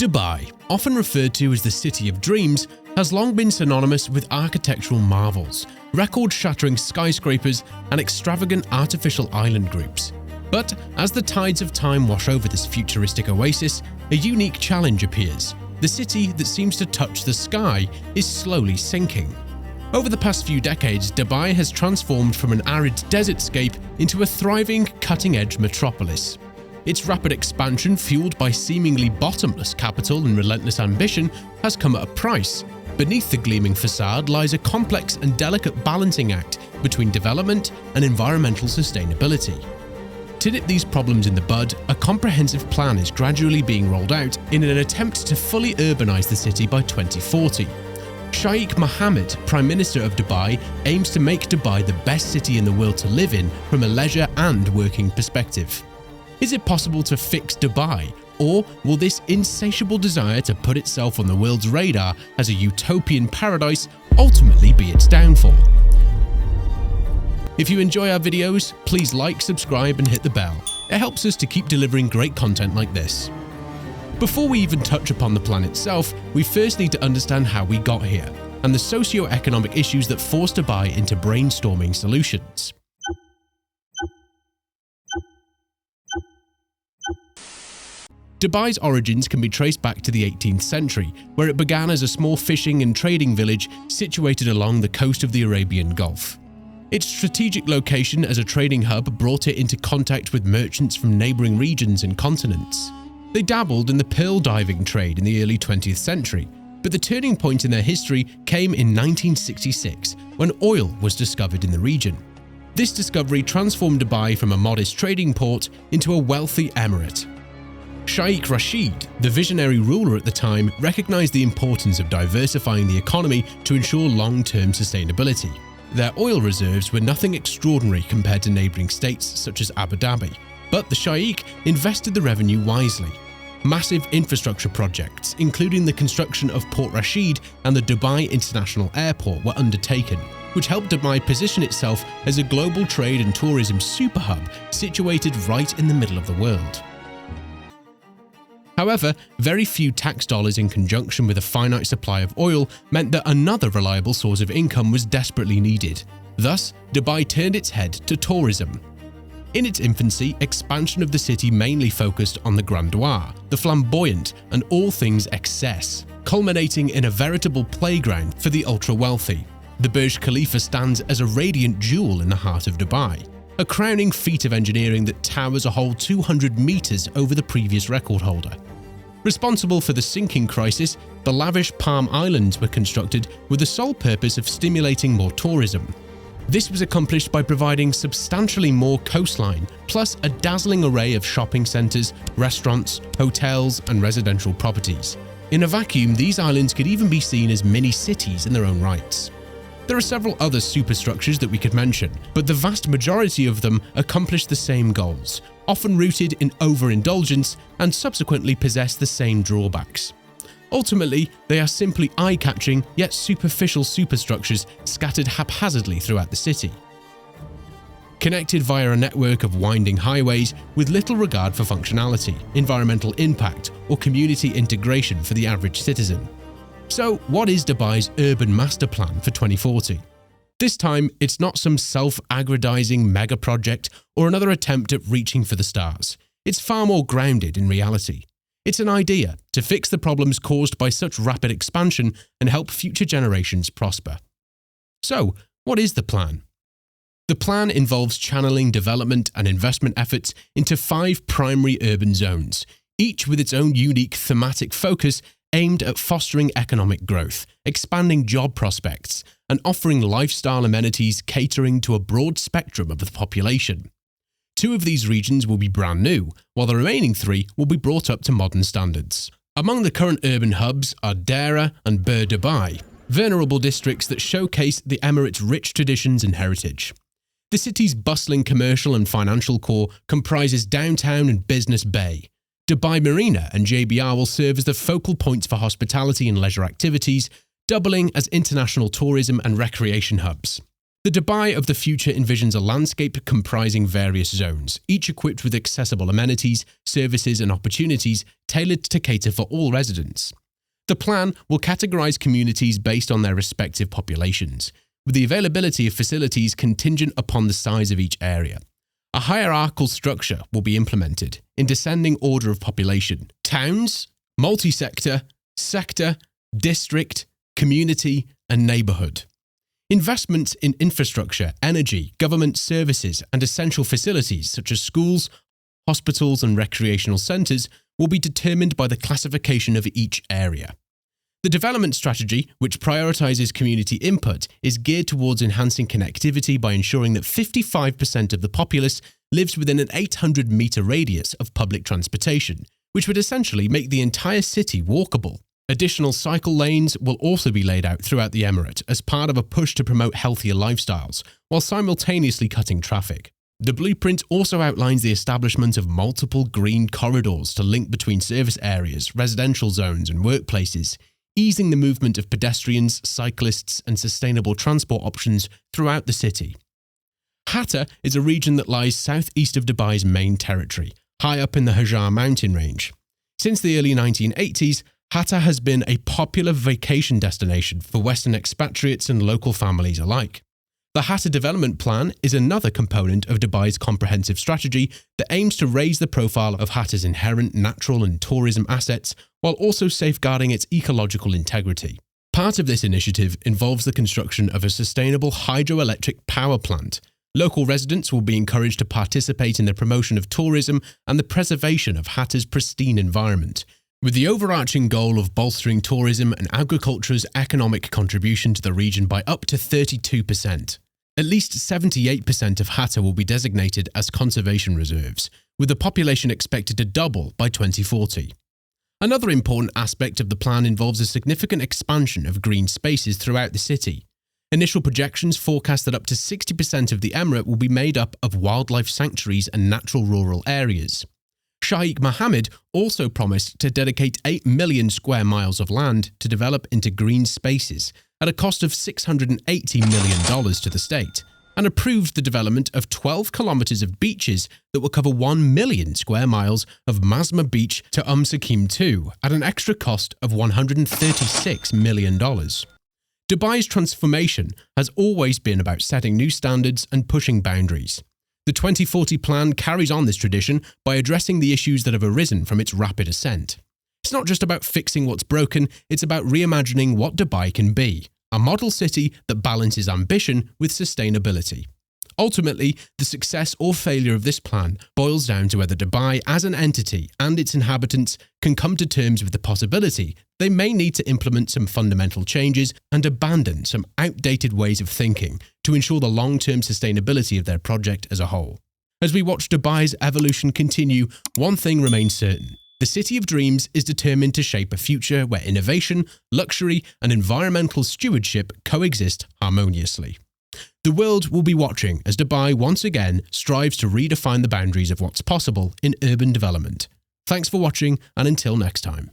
Dubai, often referred to as the City of Dreams, has long been synonymous with architectural marvels, record-shattering skyscrapers, and extravagant artificial island groups. But as the tides of time wash over this futuristic oasis, a unique challenge appears. The city that seems to touch the sky is slowly sinking. Over the past few decades, Dubai has transformed from an arid desertscape into a thriving, cutting-edge metropolis. Its rapid expansion, fueled by seemingly bottomless capital and relentless ambition, has come at a price. Beneath the gleaming facade lies a complex and delicate balancing act between development and environmental sustainability. To nip these problems in the bud, a comprehensive plan is gradually being rolled out in an attempt to fully urbanize the city by 2040. Sheikh Mohammed, Prime Minister of Dubai, aims to make Dubai the best city in the world to live in from a leisure and working perspective. Is it possible to fix Dubai, or will this insatiable desire to put itself on the world's radar as a utopian paradise ultimately be its downfall? If you enjoy our videos, please like, subscribe and hit the bell. It helps us to keep delivering great content like this. Before we even touch upon the plan itself, we first need to understand how we got here, and the socio-economic issues that forced Dubai into brainstorming solutions. Dubai's origins can be traced back to the 18th century, where it began as a small fishing and trading village situated along the coast of the Arabian Gulf. Its strategic location as a trading hub brought it into contact with merchants from neighbouring regions and continents. They dabbled in the pearl diving trade in the early 20th century, but the turning point in their history came in 1966 when oil was discovered in the region. This discovery transformed Dubai from a modest trading port into a wealthy emirate. Sheikh Rashid, the visionary ruler at the time, recognized the importance of diversifying the economy to ensure long-term sustainability. Their oil reserves were nothing extraordinary compared to neighbouring states such as Abu Dhabi, but the Sheikh invested the revenue wisely. Massive infrastructure projects, including the construction of Port Rashid and the Dubai International Airport, were undertaken, which helped Dubai position itself as a global trade and tourism superhub situated right in the middle of the world. However, very few tax dollars in conjunction with a finite supply of oil meant that another reliable source of income was desperately needed. Thus, Dubai turned its head to tourism. In its infancy, expansion of the city mainly focused on the grandeur, the flamboyant, and all things excess, culminating in a veritable playground for the ultra-wealthy. The Burj Khalifa stands as a radiant jewel in the heart of Dubai, a crowning feat of engineering that towers a whole 200 meters over the previous record holder. Responsible for the sinking crisis, the lavish Palm Islands were constructed with the sole purpose of stimulating more tourism. This was accomplished by providing substantially more coastline, plus a dazzling array of shopping centers, restaurants, hotels, and residential properties. In a vacuum, these islands could even be seen as mini-cities in their own rights. There are several other superstructures that we could mention, but the vast majority of them accomplish the same goals, often rooted in overindulgence and subsequently possess the same drawbacks. Ultimately, they are simply eye-catching yet superficial superstructures scattered haphazardly throughout the city, connected via a network of winding highways with little regard for functionality, environmental impact, or community integration for the average citizen. So, what is Dubai's urban master plan for 2040? This time, it's not some self-aggrandizing mega project or another attempt at reaching for the stars. It's far more grounded in reality. It's an idea to fix the problems caused by such rapid expansion and help future generations prosper. So, what is the plan? The plan involves channeling development and investment efforts into 5 primary urban zones, each with its own unique thematic focus aimed at fostering economic growth, expanding job prospects, and offering lifestyle amenities catering to a broad spectrum of the population. 2 of these regions will be brand new, while the remaining 3 will be brought up to modern standards. Among the current urban hubs are Dera and Bur Dubai, venerable districts that showcase the Emirate's rich traditions and heritage. The city's bustling commercial and financial core comprises downtown and Business Bay. Dubai Marina and JBR will serve as the focal points for hospitality and leisure activities, doubling as international tourism and recreation hubs. The Dubai of the future envisions a landscape comprising various zones, each equipped with accessible amenities, services and opportunities tailored to cater for all residents. The plan will categorize communities based on their respective populations, with the availability of facilities contingent upon the size of each area. A hierarchical structure will be implemented in descending order of population: towns, multi-sector, sector, district, community, and neighborhood. Investments in infrastructure, energy, government services, and essential facilities such as schools, hospitals, and recreational centers will be determined by the classification of each area. The development strategy, which prioritizes community input, is geared towards enhancing connectivity by ensuring that 55% of the populace lives within an 800-meter radius of public transportation, which would essentially make the entire city walkable. Additional cycle lanes will also be laid out throughout the emirate as part of a push to promote healthier lifestyles, while simultaneously cutting traffic. The blueprint also outlines the establishment of multiple green corridors to link between service areas, residential zones, and workplaces, easing the movement of pedestrians, cyclists, and sustainable transport options throughout the city. Hatta is a region that lies southeast of Dubai's main territory, high up in the Hajar mountain range. Since the early 1980s, Hatta has been a popular vacation destination for Western expatriates and local families alike. The Hatta Development Plan is another component of Dubai's comprehensive strategy that aims to raise the profile of Hatta's inherent natural and tourism assets while also safeguarding its ecological integrity. Part of this initiative involves the construction of a sustainable hydroelectric power plant. Local residents will be encouraged to participate in the promotion of tourism and the preservation of Hatta's pristine environment, with the overarching goal of bolstering tourism and agriculture's economic contribution to the region by up to 32%. At least 78% of Hatta will be designated as conservation reserves, with the population expected to double by 2040. Another important aspect of the plan involves a significant expansion of green spaces throughout the city. Initial projections forecast that up to 60% of the emirate will be made up of wildlife sanctuaries and natural rural areas. Sheikh Mohammed also promised to dedicate 8 million square miles of land to develop into green spaces at a cost of $680 million to the state, and approved the development of 12 kilometers of beaches that will cover 1 million square miles of Masma Beach to Sakim 2 at an extra cost of $136 million. Dubai's transformation has always been about setting new standards and pushing boundaries. The 2040 plan carries on this tradition by addressing the issues that have arisen from its rapid ascent. It's not just about fixing what's broken, it's about reimagining what Dubai can be, a model city that balances ambition with sustainability. Ultimately, the success or failure of this plan boils down to whether Dubai as an entity and its inhabitants can come to terms with the possibility they may need to implement some fundamental changes and abandon some outdated ways of thinking to ensure the long-term sustainability of their project as a whole. As we watch Dubai's evolution continue, one thing remains certain. The City of Dreams is determined to shape a future where innovation, luxury, and environmental stewardship coexist harmoniously. The world will be watching as Dubai once again strives to redefine the boundaries of what's possible in urban development. Thanks for watching, and until next time.